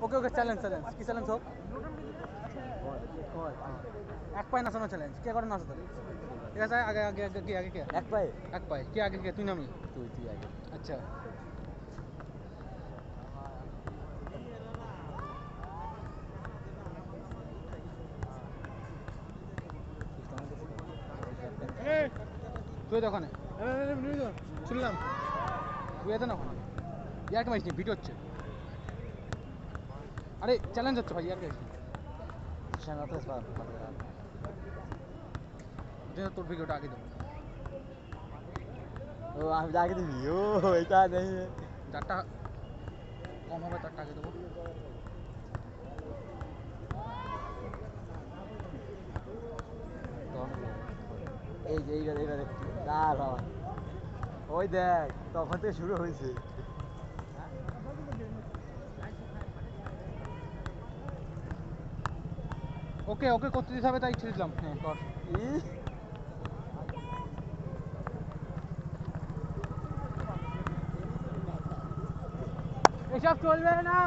ওকে ওকে challenge challenge কি challenge হোক এক পায়ে নাচানো চ্যালেঞ্জ কে করে নাচো তাহলে ঠিক আছে আগে আগে আগে কে আগে কে এক পায়ে কে আগে কে তুই নামি তুই আগে আচ্ছা তুই তো ওখানে শুনলাম তুই এত না ওখানে ইয়ার মাইস নি ভিডিও হচ্ছে আরে চ্যালেঞ্জ হচ্ছে ভাই ইয়ার মাইস তোর ভিডিওটা আগে দেবো ও আমি আগে দিবি ও এটা নেই চারটা কম হবে চারটা আগে দেবো এই যে এইবার দাঁড়া ওই দেখ তখন থেকে শুরু হয়েছে ওকে ওকে করতে দিতে হবে তাই ছেড়ে দিলাম হ্যাঁ কর এসব চলবে না